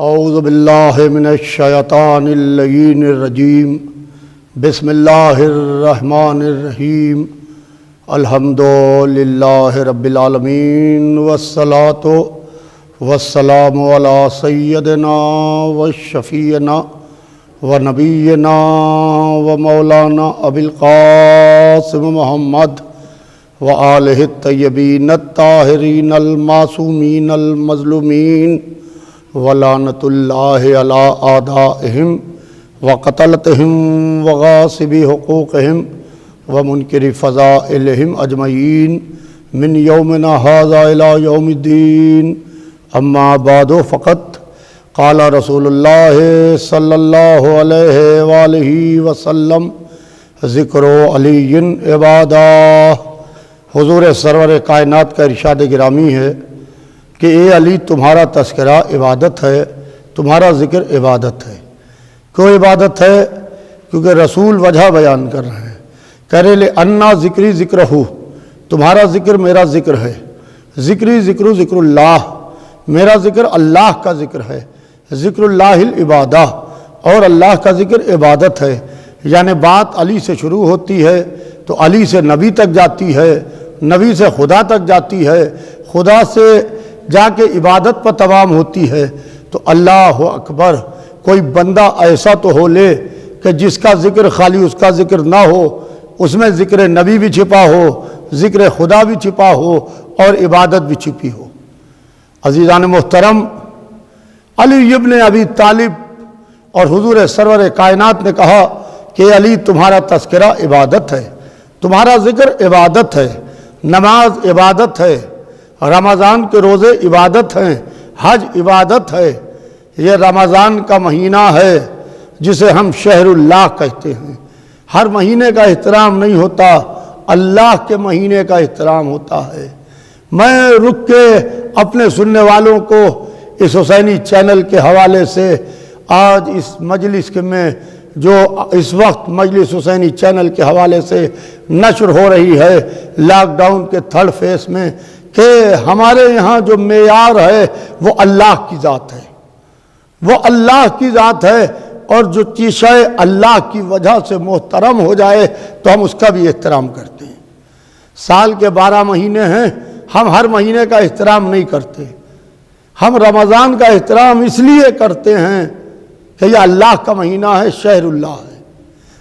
اعوذ باللہ من الشیطان اللعین الرجیم بسم اللہ الرحمن الرحیم الحمدللہ رب العالمین والصلاة والسلام علی سیدنا وشفیعنا ونبینا ومولانا ابی القاسم محمد وآلہ الطیبین الطاہرین المعصومین المظلومین ولعنۃ اللہ علی اعدائہم وقتلتہم وغاصبی حقوقہم ومنکر فضائلہم اجمعین من یومنا ھذا الی یوم الدین اما بعد فقط قال رسول اللہ صلی اللہ علیہ وآلہ وسلم ذکر علی عبادہ۔ حضور سرور کائنات کا ارشاد گرامی ہے کہ اے علی تمہارا تذکرہ عبادت ہے، تمہارا ذکر عبادت ہے۔ کیوں عبادت ہے؟ کیونکہ رسول وجہ بیان کر رہے ہیں، کہہ رہے لے انا ذکری ذکرہ، تمہارا ذکر میرا ذکر ہے، ذکری ذکر ذکر اللہ، میرا ذکر اللہ کا ذکر ہے، ذکر اللہ العبادہ، اور اللہ کا ذکر عبادت ہے۔ یعنی بات علی سے شروع ہوتی ہے تو علی سے نبی تک جاتی ہے، نبی سے خدا تک جاتی ہے، خدا سے جا کے عبادت پر تمام ہوتی ہے۔ تو اللہ اکبر، کوئی بندہ ایسا تو ہو لے کہ جس کا ذکر خالی اس کا ذکر نہ ہو، اس میں ذکر نبی بھی چھپا ہو، ذکر خدا بھی چھپا ہو، اور عبادت بھی چھپی ہو۔ عزیزان محترم، علی ابن ابی طالب اور حضور سرور کائنات نے کہا کہ علی تمہارا تذکرہ عبادت ہے، تمہارا ذکر عبادت ہے، نماز عبادت ہے، رمضان کے روزے عبادت ہیں، حج عبادت ہے۔ یہ رمضان کا مہینہ ہے جسے ہم شہر اللہ کہتے ہیں۔ ہر مہینے کا احترام نہیں ہوتا، اللہ کے مہینے کا احترام ہوتا ہے۔ میں رک کے اپنے سننے والوں کو اس حسینی چینل کے حوالے سے آج اس مجلس میں جو اس وقت مجلس حسینی چینل کے حوالے سے نشر ہو رہی ہے لاک ڈاؤن کے تھرڈ فیز میں، کہ ہمارے یہاں جو معیار ہے وہ اللہ کی ذات ہے، وہ اللہ کی ذات ہے، اور جو چیز اللہ کی وجہ سے محترم ہو جائے تو ہم اس کا بھی احترام کرتے ہیں۔ سال کے 12 مہینے ہیں، ہم ہر مہینے کا احترام نہیں کرتے۔ ہم رمضان کا احترام اس لیے کرتے ہیں کہ یہ اللہ کا مہینہ ہے، شہر اللہ ہے۔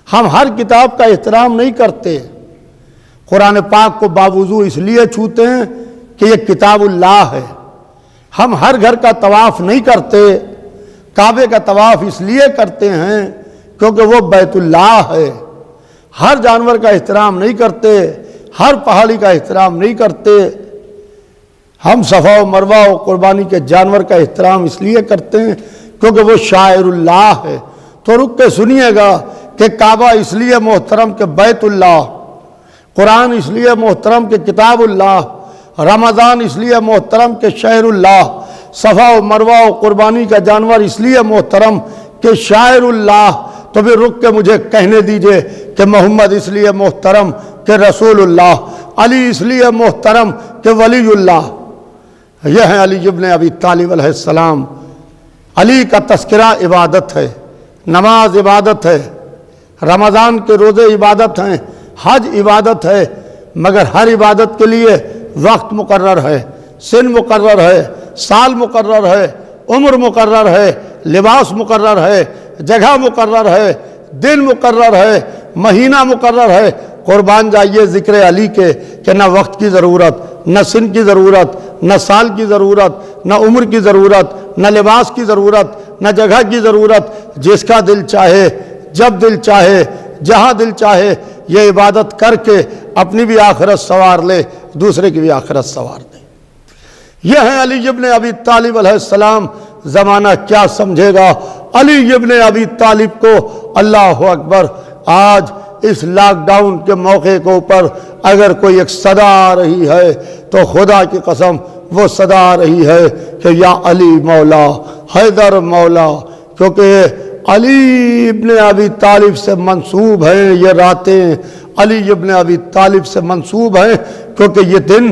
ہم ہر کتاب کا احترام نہیں کرتے۔ قرآن پاک کو باوضو اس لیے چھوتے ہیں کہ یہ کتاب اللہ ہے۔ ہم ہر گھر کا طواف نہیں کرتے، کعبے کا طواف اس لیے کرتے ہیں کیونکہ وہ بیت اللہ ہے۔ ہر جانور کا احترام نہیں کرتے، ہر پہاڑی کا احترام نہیں کرتے۔ ہم صفا و مروہ و قربانی کے جانور کا احترام اس لیے کرتے ہیں کیونکہ وہ شاعر اللہ ہے۔ تو رک کے سنیے گا کہ کعبہ اس لیے محترم کہ بیت اللہ، قرآن اس لیے محترم کہ کتاب اللہ، رمضان اس لیے محترم کہ شہر اللہ، صفا و مروہ و قربانی کا جانور اس لیے محترم کہ شاعر اللہ۔ تو پھر رک کے مجھے کہنے دیجئے کہ محمد اس لیے محترم کہ رسول اللہ، علی اس لیے محترم کہ ولی اللہ۔ یہ ہے علی ابن ابی طالب علیہ السلام۔ علی کا تذکرہ عبادت ہے، نماز عبادت ہے، رمضان کے روزے عبادت ہیں، حج عبادت ہے، مگر ہر عبادت کے لیے وقت مقرر ہے، سن مقرر ہے، سال مقرر ہے، عمر مقرر ہے، لباس مقرر ہے، جگہ مقرر ہے، دن مقرر ہے، مہینہ مقرر ہے۔ قربان جائیے ذکر علی کے کہ نہ وقت کی ضرورت، نہ سن کی ضرورت، نہ سال کی ضرورت، نہ عمر کی ضرورت، نہ لباس کی ضرورت، نہ جگہ کی ضرورت۔ جس کا دل چاہے، جب دل چاہے، جہاں دل چاہے، یہ عبادت کر کے اپنی بھی آخرت سنوار لے، دوسرے کی بھی آخرت سنوار دے۔ یہ ہے علی ابن ابی طالب علیہ السلام۔ زمانہ کیا سمجھے گا علی ابن ابی طالب کو؟ اللہ اکبر، آج اس لاک ڈاؤن کے موقع کے اوپر اگر کوئی ایک صدا آ رہی ہے تو خدا کی قسم وہ صدا آ رہی ہے کہ یا علی مولا، حیدر مولا، کیونکہ علی ابن ابی طالب سے منسوب ہیں یہ راتیں، علی ابن ابی طالب سے منسوب ہیں کیونکہ یہ دن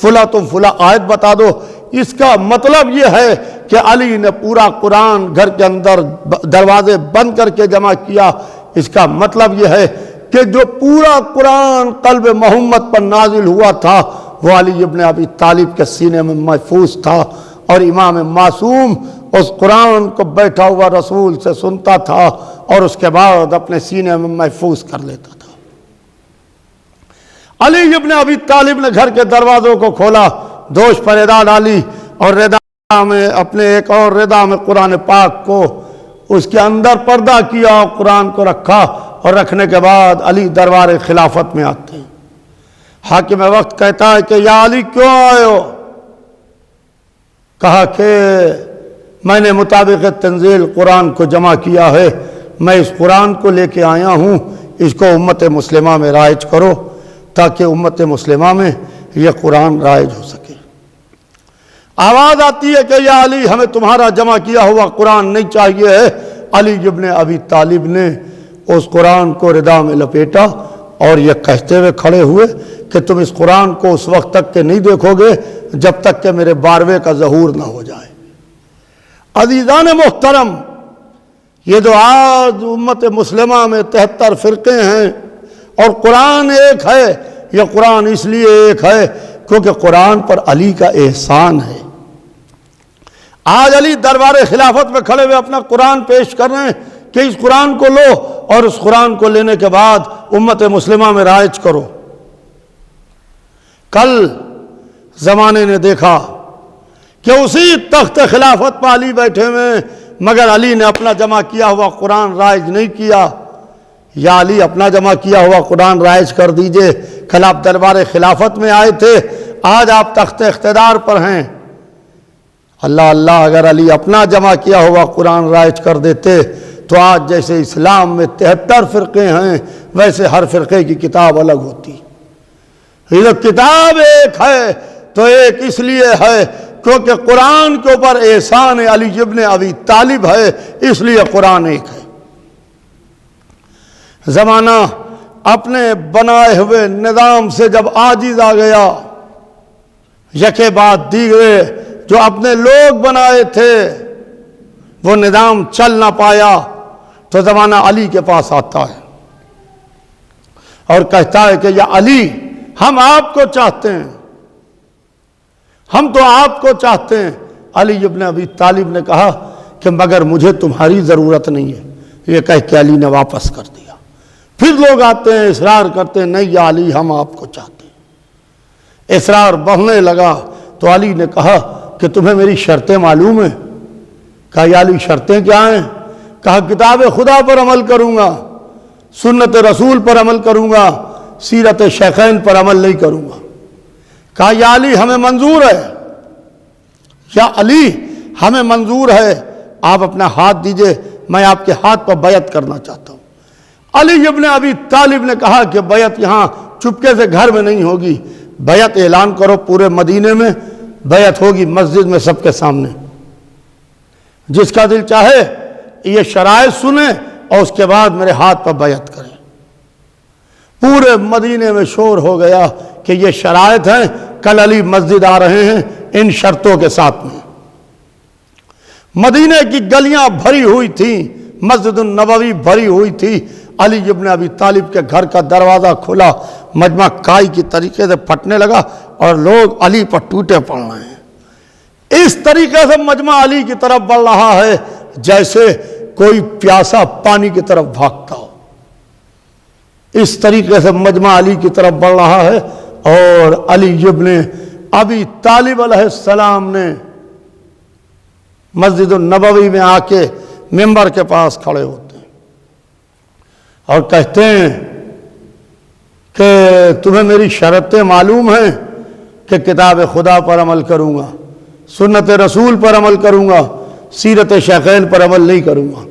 فلاں تم فلاں آیت بتا دو۔ اس کا مطلب یہ ہے کہ علی نے پورا قرآن گھر کے اندر دروازے بند کر کے جمع کیا۔ اس کا مطلب یہ ہے کہ جو پورا قرآن قلب محمد پر نازل ہوا تھا وہ علی ابن ابی طالب کے سینے میں محفوظ تھا، اور امام معصوم اس قرآن کو بیٹھا ہوا رسول سے سنتا تھا اور اس کے بعد اپنے سینے میں محفوظ کر لیتا تھا۔ علی ابن ابی طالب نے گھر کے دروازوں کو کھولا، دوش پر ردا ڈالی، اور ردا میں اپنے ایک اور ردا میں قرآن پاک کو اس کے اندر پردہ کیا اور قرآن کو رکھا، اور رکھنے کے بعد علی دربار خلافت میں آتے ہیں۔ حاکم وقت کہتا ہے کہ یا علی کیوں آئے ہو؟ کہا کہ میں نے مطابق تنزیل قرآن کو جمع کیا ہے، میں اس قرآن کو لے کے آیا ہوں، اس کو امت مسلمہ میں رائج کرو تاکہ امت مسلمہ میں یہ قرآن رائج ہو سکے۔ آواز آتی ہے کہ یا علی ہمیں تمہارا جمع کیا ہوا قرآن نہیں چاہیے ہے۔ علی ابن ابی طالب نے اس قرآن کو ردا میں لپیٹا اور یہ کہتے ہوئے کھڑے ہوئے کہ تم اس قرآن کو اس وقت تک کہ نہیں دیکھو گے جب تک کہ میرے باروے کا ظہور نہ ہو جائے۔ عزیزان محترم، یہ جو آج امت مسلمہ میں 73 فرقے ہیں اور قرآن ایک ہے، یہ قرآن اس لیے ایک ہے کیونکہ قرآن پر علی کا احسان ہے۔ آج علی دربار خلافت میں کھڑے ہوئے اپنا قرآن پیش کر رہے ہیں کہ اس قرآن کو لو اور اس قرآن کو لینے کے بعد امت مسلمہ میں رائج کرو۔ کل زمانے نے دیکھا کہ اسی تخت خلافت پر علی بیٹھے ہوئے ہیں، مگر علی نے اپنا جمع کیا ہوا قرآن رائج نہیں کیا۔ یا علی اپنا جمع کیا ہوا قرآن رائج کر دیجئے۔ کل آپ دربار خلافت میں آئے تھے، آج آپ تخت اقتدار پر ہیں۔ اللہ اللہ، اگر علی اپنا جمع کیا ہوا قرآن رائج کر دیتے تو آج جیسے اسلام میں 73 فرقے ہیں ویسے ہر فرقے کی کتاب الگ ہوتی۔ یہ کتاب ایک ہے تو ایک اس لیے ہے کیونکہ قرآن کے اوپر احسان علی ابن ابی طالب ہے، اس لیے قرآن ایک ہے۔ زمانہ اپنے بنائے ہوئے نظام سے جب عاجز آ گیا، یکے بعد دیگرے جو اپنے لوگ بنائے تھے وہ نظام چل نہ پایا، تو زمانہ علی کے پاس آتا ہے اور کہتا ہے کہ یا علی ہم آپ کو چاہتے ہیں، ہم تو آپ کو چاہتے ہیں۔ علی ابن ابی طالب نے کہا کہ مگر مجھے تمہاری ضرورت نہیں ہے، یہ کہہ کے علی نے واپس کر دیا۔ پھر لوگ آتے ہیں اصرار کرتے ہیں نہیں یا علی ہم آپ کو چاہتے ہیں۔ اصرار بڑھنے لگا تو علی نے کہا کہ تمہیں میری شرطیں معلوم ہیں؟ کہا یا علی شرطیں کیا ہیں؟ کہا کتاب خدا پر عمل کروں گا، سنت رسول پر عمل کروں گا، سیرت شیخین پر عمل نہیں کروں گا۔ کہا یا علی ہمیں منظور ہے، یا علی ہمیں منظور ہے، آپ اپنا ہاتھ دیجئے، میں آپ کے ہاتھ پر بیعت کرنا چاہتا ہوں۔ علی ابن ابی طالب نے کہا کہ بیعت یہاں چپکے سے گھر میں نہیں ہوگی، بیعت اعلان کرو پورے مدینے میں، بیعت ہوگی مسجد میں سب کے سامنے، جس کا دل چاہے یہ شرائط سنے اور اس کے بعد میرے ہاتھ پر بیعت کریں۔ پورے مدینے میں شور ہو گیا کہ یہ شرائط ہیں، کل علی مسجد آ رہے ہیں ان شرطوں کے ساتھ میں۔ مدینے کی گلیاں بھری ہوئی تھیں، مسجد النبوی بھری ہوئی تھی۔ علی ابن ابی طالب کے گھر کا دروازہ کھلا، مجمع کائی کی طریقے سے پھٹنے لگا اور لوگ علی پر ٹوٹے پڑ رہے ہیں۔ اس طریقے سے مجمع علی کی طرف بڑھ رہا ہے جیسے کوئی پیاسا پانی کی طرف بھاگتا ہو۔ اس طریقے سے مجمع علی کی طرف بڑھ رہا ہے، اور علی ابن ابی طالب علیہ السلام نے مسجد النبوی میں آ کے ممبر کے پاس کھڑے ہوتے ہیں اور کہتے ہیں کہ تمہیں میری شرطیں معلوم ہیں کہ کتاب خدا پر عمل کروں گا، سنت رسول پر عمل کروں گا، سیرت شیخین پر عمل نہیں کروں گا۔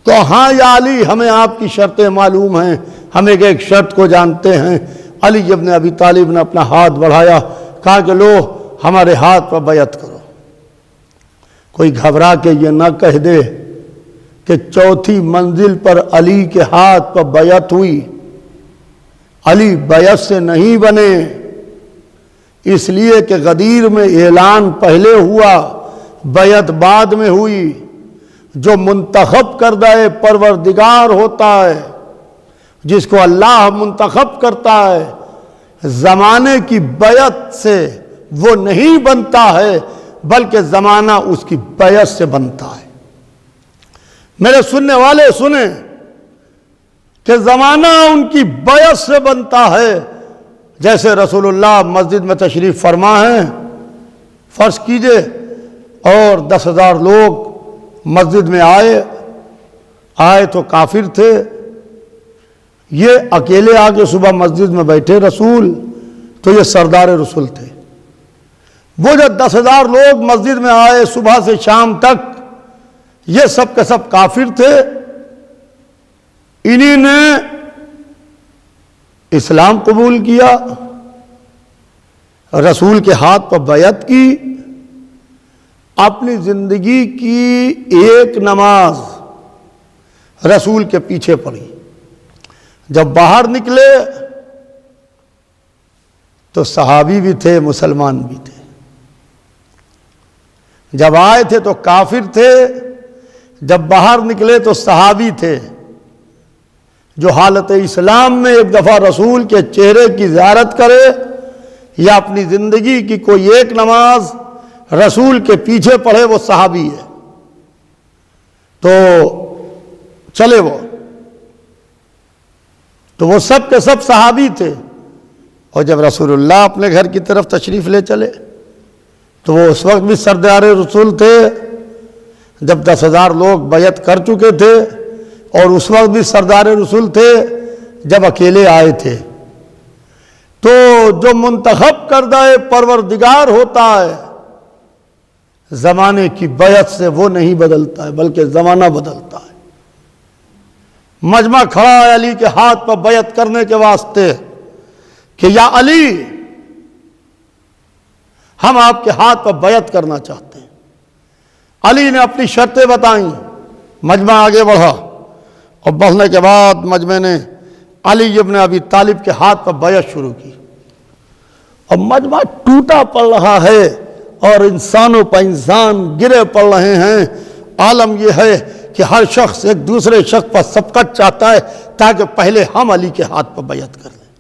تو ہاں یا علی ہمیں آپ کی شرطیں معلوم ہیں، ہم ایک شرط کو جانتے ہیں۔ علی ابن ابی طالب نے اپنا ہاتھ بڑھایا، کہا کہ لو ہمارے ہاتھ پر بیعت کرو۔ کوئی گھبرا کے یہ نہ کہہ دے کہ چوتھی منزل پر علی کے ہاتھ پر بیعت ہوئی، علی بیعت سے نہیں بنے، اس لیے کہ غدیر میں اعلان پہلے ہوا، بیعت بعد میں ہوئی۔ جو منتخب کردہ پروردگار ہوتا ہے، جس کو اللہ منتخب کرتا ہے، زمانے کی بیعت سے وہ نہیں بنتا ہے بلکہ زمانہ اس کی بیعت سے بنتا ہے۔ میرے سننے والے سنیں کہ زمانہ ان کی بیعت سے بنتا ہے۔ جیسے رسول اللہ مسجد میں تشریف فرما ہیں، فرض کیجئے اور 10,000 لوگ مسجد میں آئے تو کافر تھے، یہ اکیلے آگے صبح مسجد میں بیٹھے رسول، تو یہ سردار رسول تھے۔ وہ جو 10,000 لوگ مسجد میں آئے صبح سے شام تک، یہ سب کے سب کافر تھے۔ انہی نے اسلام قبول کیا، رسول کے ہاتھ پر بیعت کی، اپنی زندگی کی ایک نماز رسول کے پیچھے پڑھی۔ جب باہر نکلے تو صحابی بھی تھے، مسلمان بھی تھے۔ جب آئے تھے تو کافر تھے، جب باہر نکلے تو صحابی تھے۔ جو حالت اسلام میں ایک دفعہ رسول کے چہرے کی زیارت کرے یا اپنی زندگی کی کوئی ایک نماز رسول کے پیچھے پڑھے، وہ صحابی ہے۔ تو چلے تو وہ سب کے سب صحابی تھے۔ اور جب رسول اللہ اپنے گھر کی طرف تشریف لے چلے تو وہ اس وقت بھی سردار رسول تھے، جب 10,000 لوگ بیعت کر چکے تھے، اور اس وقت بھی سردار رسول تھے جب اکیلے آئے تھے۔ تو جو منتخب کردہ پروردگار ہوتا ہے، زمانے کی بیعت سے وہ نہیں بدلتا ہے بلکہ زمانہ بدلتا ہے۔ مجمع کھڑا ہے علی کے ہاتھ پر بیعت کرنے کے واسطے کہ یا علی، ہم آپ کے ہاتھ پر بیعت کرنا چاہتے ہیں۔ علی نے اپنی شرطیں بتائیں، مجمع آگے بڑھا، اور بڑھنے کے بعد مجمع نے علی ابن ابی طالب کے ہاتھ پر بیعت شروع کی، اور مجمع ٹوٹا پڑ رہا ہے اور انسانوں پر انسان گرے پڑ رہے ہیں۔ عالم یہ ہے کہ ہر شخص ایک دوسرے شخص پر سبقت چاہتا ہے تاکہ پہلے ہم علی کے ہاتھ پر بیعت کر لیں۔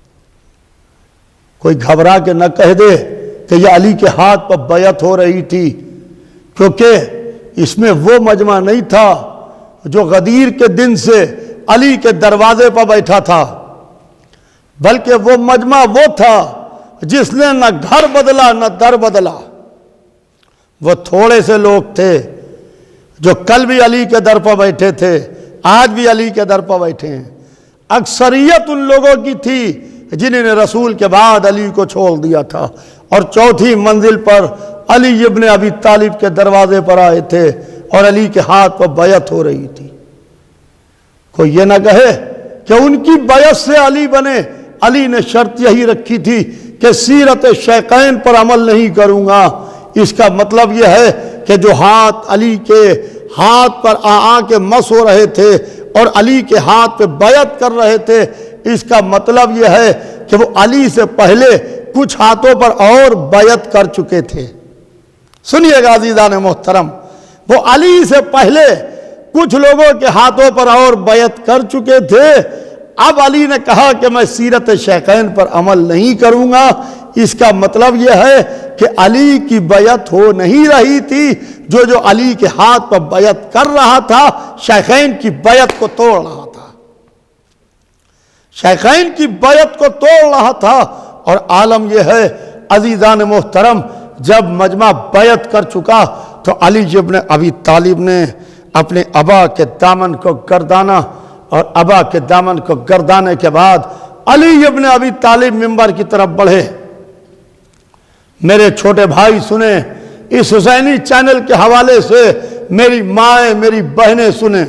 کوئی گھبرا کے نہ کہہ دے کہ یہ علی کے ہاتھ پر بیعت ہو رہی تھی، کیونکہ اس میں وہ مجمع نہیں تھا جو غدیر کے دن سے علی کے دروازے پر بیٹھا تھا، بلکہ وہ مجمع وہ تھا جس نے نہ گھر بدلا نہ در بدلا۔ وہ تھوڑے سے لوگ تھے جو کل بھی علی کے در پر بیٹھے تھے، آج بھی علی کے در پر بیٹھے ہیں۔ اکثریت ان لوگوں کی تھی جنہوں نے رسول کے بعد علی کو چھوڑ دیا تھا، اور چوتھی منزل پر علی ابن ابی طالب کے دروازے پر آئے تھے اور علی کے ہاتھ پر بیعت ہو رہی تھی۔ کوئی یہ نہ کہے کہ ان کی بیعت سے علی بنے۔ علی نے شرط یہی رکھی تھی کہ سیرت شیخین پر عمل نہیں کروں گا۔ اس کا مطلب یہ ہے کہ جو ہاتھ علی کے ہاتھ پر آ کے مس ہو رہے تھے اور علی کے ہاتھ پہ بیعت کر رہے تھے، اس کا مطلب یہ ہے کہ وہ علی سے پہلے کچھ ہاتھوں پر اور بیعت کر چکے تھے۔ سنیے گا عزیزان محترم، وہ علی سے پہلے کچھ لوگوں کے ہاتھوں پر اور بیعت کر چکے تھے۔ اب علی نے کہا کہ میں سیرت شیخین پر عمل نہیں کروں گا۔ اس کا مطلب یہ ہے کہ علی کی بیعت ہو نہیں رہی تھی۔ جو علی کے ہاتھ پر بیعت کر رہا تھا، شیخین کی بیعت کو توڑ رہا تھا، شیخین کی بیعت کو توڑ رہا تھا۔ اور عالم یہ ہے عزیزان محترم، جب مجمع بیعت کر چکا تو علی ابن ابی طالب نے اپنے ابا کے دامن کو گردانا، اور ابا کے دامن کو گردانے کے بعد علی ابن ابی طالب منبر کی طرف بڑھے۔ میرے چھوٹے بھائی سنیں، اس حسینی چینل کے حوالے سے میری مائیں میری بہنیں سنیں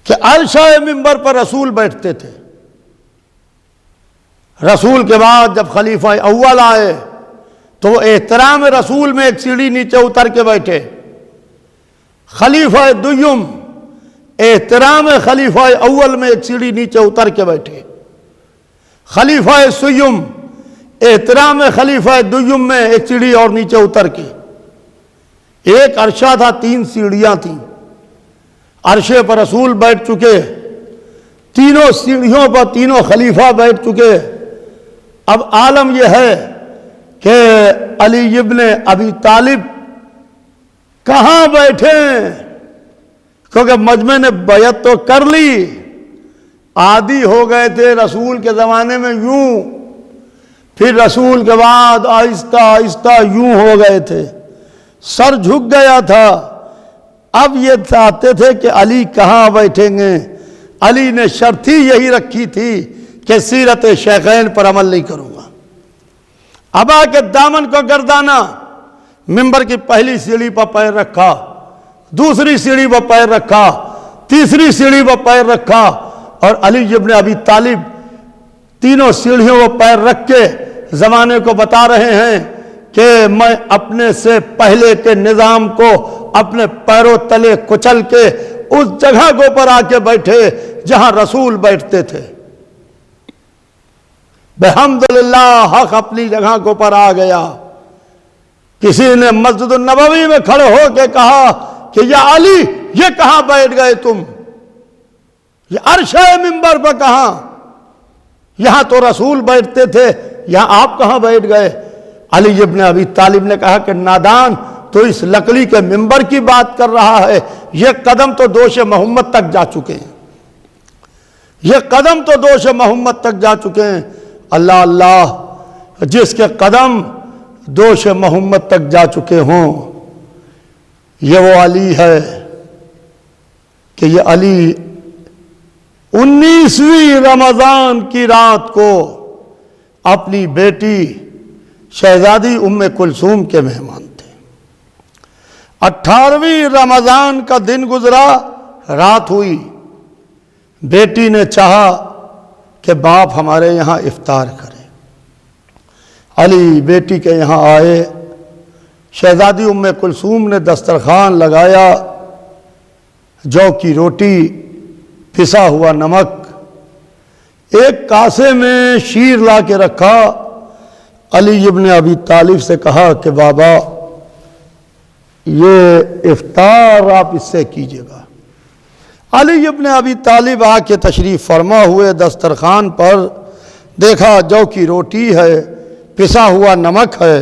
کہ عرشہ منبر پر رسول بیٹھتے تھے۔ رسول کے بعد جب خلیفہ اول آئے تو وہ احترام رسول میں ایک سیڑھی نیچے اتر کے بیٹھے۔ خلیفہ دویم احترام خلیفہ اول میں ایک سیڑھی نیچے اتر کے بیٹھے۔ خلیفہ سیوم احترام خلیفہ دویم میں ایک سیڑھی اور نیچے اتر کے، ایک عرشہ تھا، 3 سیڑھیاں تھیں، عرشے پر رسول بیٹھ چکے، تینوں سیڑھیوں پر تینوں خلیفہ بیٹھ چکے۔ اب عالم یہ ہے کہ علی ابن ابی طالب کہاں بیٹھے، کیونکہ مجمع نے بیعت تو کر لی، عادی ہو گئے تھے رسول کے زمانے میں یوں، پھر رسول کے بعد آہستہ آہستہ یوں ہو گئے تھے، سر جھک گیا تھا۔ اب یہ چاہتے تھے کہ علی کہاں بیٹھیں گے۔ علی نے شرط ہی یہی رکھی تھی کہ سیرت شیخین پر عمل نہیں کروں گا۔ اب آ کے دامن کو گردانا، ممبر کی پہلی سیڑھی پر پیر رکھا، دوسری سیڑھی پر پیر رکھا، تیسری سیڑھی پر پیر رکھا، اور علی ابن ابی طالب تینوں سیڑھیوں پر پیر رکھ کے زمانے کو بتا رہے ہیں کہ میں اپنے سے پہلے کے نظام کو اپنے پیروں تلے کچل کے اس جگہ کو پر آ کے بیٹھے جہاں رسول بیٹھتے تھے۔ بحمدللہ حق اپنی جگہ کو پر آ گیا۔ کسی نے مسجد النبوی میں کھڑے ہو کے کہا کہ یا علی یہ کہاں بیٹھ گئے تم، یہ عرشہ منبر پر کہاں، یہاں تو رسول بیٹھتے تھے، یہاں آپ کہاں بیٹھ گئے؟ علی ابن ابی طالب نے کہا کہ نادان، تو اس لکڑی کے منبر کی بات کر رہا ہے، یہ قدم تو دوش محمد تک جا چکے ہیں، یہ قدم تو دوش محمد تک جا چکے ہیں۔ اللہ اللہ، جس کے قدم دوش محمد تک جا چکے ہوں، یہ وہ علی ہے کہ یہ علی 19ویں رمضان کی رات کو اپنی بیٹی شہزادی ام کلثوم کے مہمان تھے۔ 18ویں رمضان کا دن گزرا، رات ہوئی، بیٹی نے چاہا کہ باپ ہمارے یہاں افطار کرے۔ علی بیٹی کے یہاں آئے، شہزادی ام کلثوم نے دسترخوان لگایا، جو کی روٹی، پسا ہوا نمک، ایک کاسے میں شیر لا کے رکھا۔ علی ابن ابی طالب سے کہا کہ بابا یہ افطار آپ اس سے کیجیے گا۔ علی ابن ابی طالب آ کے تشریف فرما ہوئے، دسترخوان پر دیکھا جو کی روٹی ہے، پسا ہوا نمک ہے،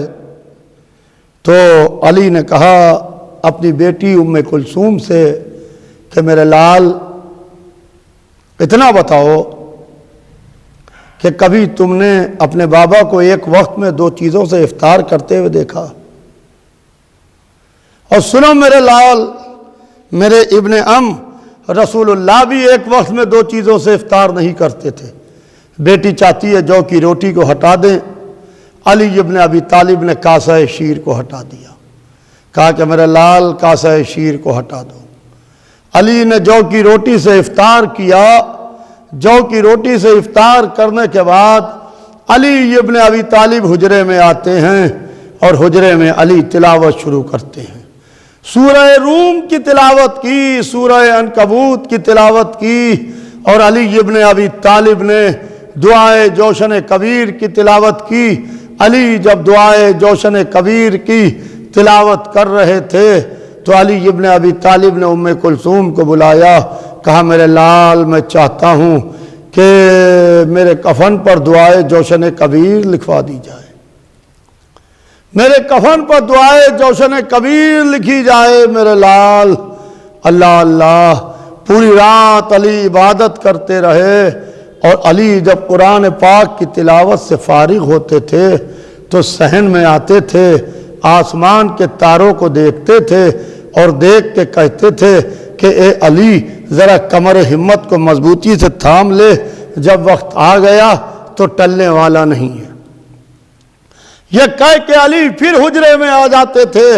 تو علی نے کہا اپنی بیٹی ام کلثوم سے کہ میرے لال اتنا بتاؤ کہ کبھی تم نے اپنے بابا کو ایک وقت میں 2 چیزوں سے افطار کرتے ہوئے دیکھا؟ اور سنو میرے لال، میرے ابن رسول اللہ بھی ایک وقت میں 2 چیزوں سے افطار نہیں کرتے تھے۔ بیٹی چاہتی ہے جو کی روٹی کو ہٹا دیں، علی ابن ابی طالب نے کاسہ شیر کو ہٹا دیا، کہا کہ میرے لال کاسہ شیر کو ہٹا دو۔ علی نے جو کی روٹی سے افطار کیا۔ جو کی روٹی سے افطار کرنے کے بعد علی ابن ابی طالب حجرے میں آتے ہیں، اور حجرے میں علی تلاوت شروع کرتے ہیں۔ سورہ روم کی تلاوت کی، سورہ عنکبوت کی تلاوت کی، اور علی ابن ابی طالب نے دعائے جوشن کبیر کی تلاوت کی۔ علی جب دعائے جوشن کبیر کی تلاوت کر رہے تھے تو علی ابن ابی طالب نے ام کلثوم کو بلایا، کہا میرے لال میں چاہتا ہوں کہ میرے کفن پر دعائے جوشن کبیر لکھوا دی جائے، میرے کفن پر دعائے جوشن کبیر لکھی جائے میرے لال۔ اللہ اللہ، پوری رات علی عبادت کرتے رہے، اور علی جب قرآن پاک کی تلاوت سے فارغ ہوتے تھے تو صحن میں آتے تھے، آسمان کے تاروں کو دیکھتے تھے، اور دیکھ کے کہتے تھے کہ اے علی ذرا کمر ہمت کو مضبوطی سے تھام لے، جب وقت آ گیا تو ٹلنے والا نہیں ہے۔ یہ کہہ کے علی پھر حجرے میں آ جاتے تھے،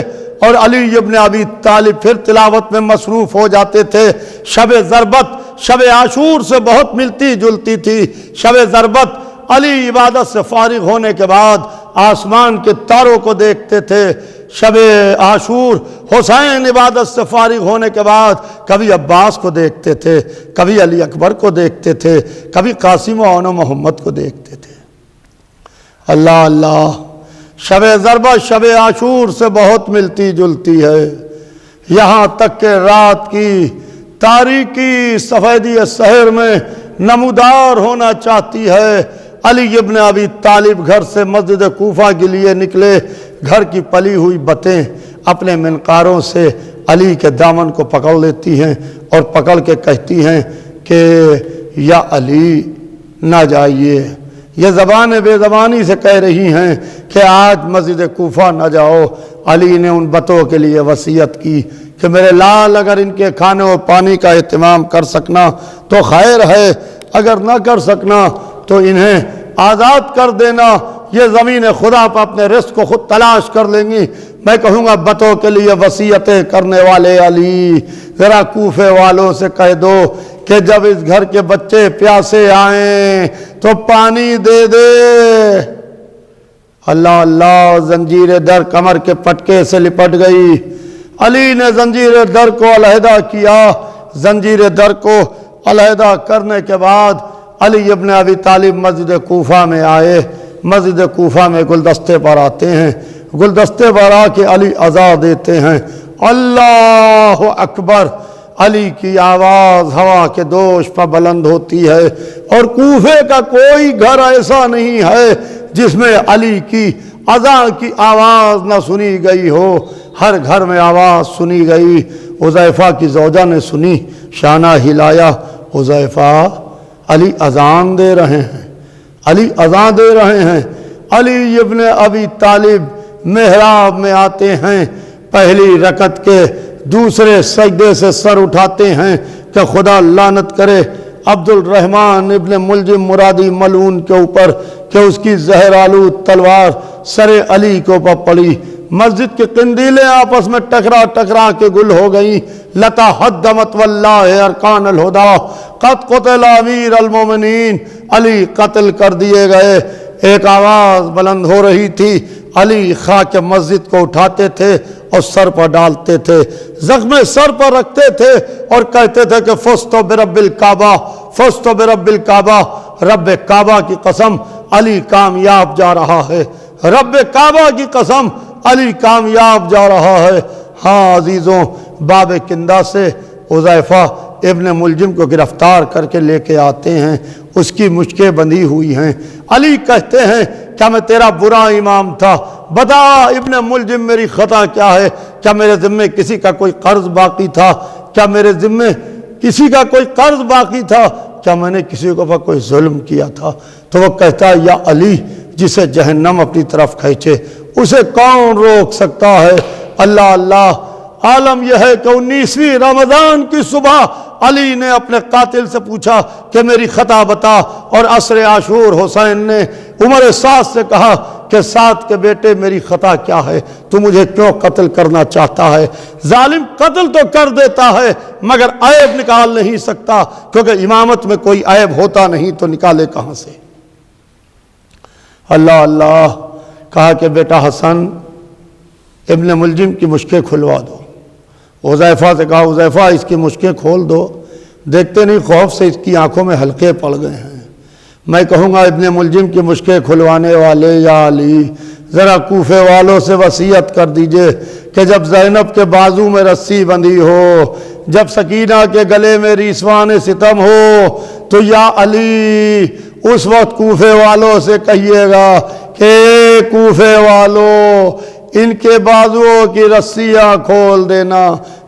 اور علی ابن ابی طالب پھر تلاوت میں مصروف ہو جاتے تھے۔ شب ضربت شب عاشور سے بہت ملتی جلتی تھی۔ شب ضربت علی عبادت سے فارغ ہونے کے بعد آسمان کے تاروں کو دیکھتے تھے۔ شب عاشور حسین عبادت سے فارغ ہونے کے بعد کبھی عباس کو دیکھتے تھے، کبھی علی اکبر کو دیکھتے تھے، کبھی قاسم و عون و محمد کو دیکھتے تھے۔ اللہ اللہ، شب ضربہ شب عاشور سے بہت ملتی جلتی ہے، یہاں تک کہ رات کی تاریکی سفیدی سحر میں نمودار ہونا چاہتی ہے۔ علی ابن ابی طالب گھر سے مسجد کوفہ کے لیے نکلے، گھر کی پلی ہوئی بتیں اپنے منقاروں سے علی کے دامن کو پکڑ لیتی ہیں اور پکڑ کے کہتی ہیں کہ یا علی نہ جائیے۔ یہ زبان بے زبانی سے کہہ رہی ہیں کہ آج مسجد کوفہ نہ جاؤ۔ علی نے ان بتوں کے لیے وصیت کی کہ میرے لال اگر ان کے کھانے و پانی کا اہتمام کر سکنا تو خیر ہے، اگر نہ کر سکنا تو انہیں آزاد کر دینا، یہ زمین خدا پر اپنے رزق کو خود تلاش کر لیں گی۔ میں کہوں گا بتوں کے لیے وصیتیں کرنے والے علی، ذرا کوفے والوں سے کہہ دو کہ جب اس گھر کے بچے پیاسے آئیں تو پانی دے دے۔ اللہ اللہ، زنجیر در کمر کے پٹکے سے لپٹ گئی۔ علی نے زنجیر در کو علیحدہ کیا۔ زنجیر در کو علیحدہ کرنے کے بعد علی ابن ابی طالب مسجد کوفہ میں آئے۔ مسجد کوفہ میں گلدستے پر آتے ہیں، گلدستے پر آ کے علی اذان دیتے ہیں، اللہ اکبر۔ علی کی آواز ہوا کے دوش پر بلند ہوتی ہے، اور کوفے کا کوئی گھر ایسا نہیں ہے جس میں علی کی اذان کی آواز نہ سنی گئی ہو، ہر گھر میں آواز سنی گئی۔ حذیفہ کی زوجہ نے سنی، شانہ ہلایا، حذیفہ علی اذان دے رہے ہیں، علی اذان دے رہے ہیں۔ علی ابن ابی طالب محراب میں آتے ہیں، پہلی رکعت کے دوسرے سجدے سے سر اٹھاتے ہیں کہ خدا لعنت کرے عبد الرحمن ابن ملجم مرادی ملعون کے اوپر کہ اس کی زہر آلود تلوار سر علی کے اوپر پڑی۔ مسجد کے قندیلیں آپس میں ٹکرا ٹکرا کے گل ہو گئیں۔ لتا حدمت واللہ ارکان الہدا قد قتل امیر المومنین، علی قتل کر دیے گئے۔ ایک آواز بلند ہو رہی تھی، علی خاک مسجد کو اٹھاتے تھے اور سر پر ڈالتے تھے، زخم سر پر رکھتے تھے اور کہتے تھے کہ فزت برب الکعبہ، فزت برب الکعبہ، رب کعبہ کی قسم علی کامیاب جا رہا ہے، رب کعبہ کی قسم علی کامیاب جا رہا ہے۔ ہاں عزیزوں، باب کندہ سے حذیفہ ابن ملجم کو گرفتار کر کے لے کے آتے ہیں، اس کی مشکیں بندھی ہوئی ہیں۔ علی کہتے ہیں کیا میں تیرا برا امام تھا؟ بتا ابن ملجم میری خطا کیا ہے؟ کیا میرے ذمے کسی کا کوئی قرض باقی تھا؟ کیا میرے ذمے کسی کا کوئی قرض باقی تھا؟ کیا میں نے کسی کے اوپر کوئی ظلم کیا تھا؟ تو وہ کہتا ہے یا علی، جسے جہنم اپنی طرف کھینچے اسے کون روک سکتا ہے؟ اللہ اللہ، عالم یہ ہے کہ 19ویں رمضان کی صبح علی نے اپنے قاتل سے پوچھا کہ میری خطا بتا، اور عصر عاشور حسین نے عمر سعد سے کہا کہ سعد کے بیٹے میری خطا کیا ہے؟ تو مجھے کیوں قتل کرنا چاہتا ہے؟ ظالم قتل تو کر دیتا ہے مگر عیب نکال نہیں سکتا، کیونکہ امامت میں کوئی عیب ہوتا نہیں تو نکالے کہاں سے؟ اللہ اللہ، کہا کہ بیٹا حسن ابن ملجم کی مشکیں کھلوا دو۔ حذیفہ سے کہا حذیفہ اس کی مشکیں کھول دو، دیکھتے نہیں خوف سے اس کی آنکھوں میں حلقے پڑ گئے ہیں۔ میں کہوں گا ابن ملجم کی مشکیں کھلوانے والے یا علی، ذرا کوفے والوں سے وصیت کر دیجئے کہ جب زینب کے بازو میں رسی بندھی ہو، جب سکینہ کے گلے میں ریسوان ستم ہو، تو یا علی اس وقت کوفے والوں سے کہیے گا کہ کوفے والوں ان کے بازوؤں کی رسیاں کھول دینا،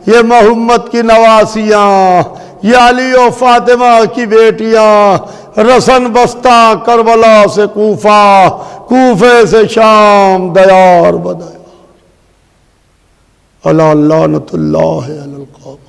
یہ محمد کی نواسیاں، یہ علی و فاطمہ کی بیٹیاں، رسن بستہ کربلا سے کوفہ، کوفے سے شام، دیار بدیار۔ اللہ لعنت اللہ علی القوم۔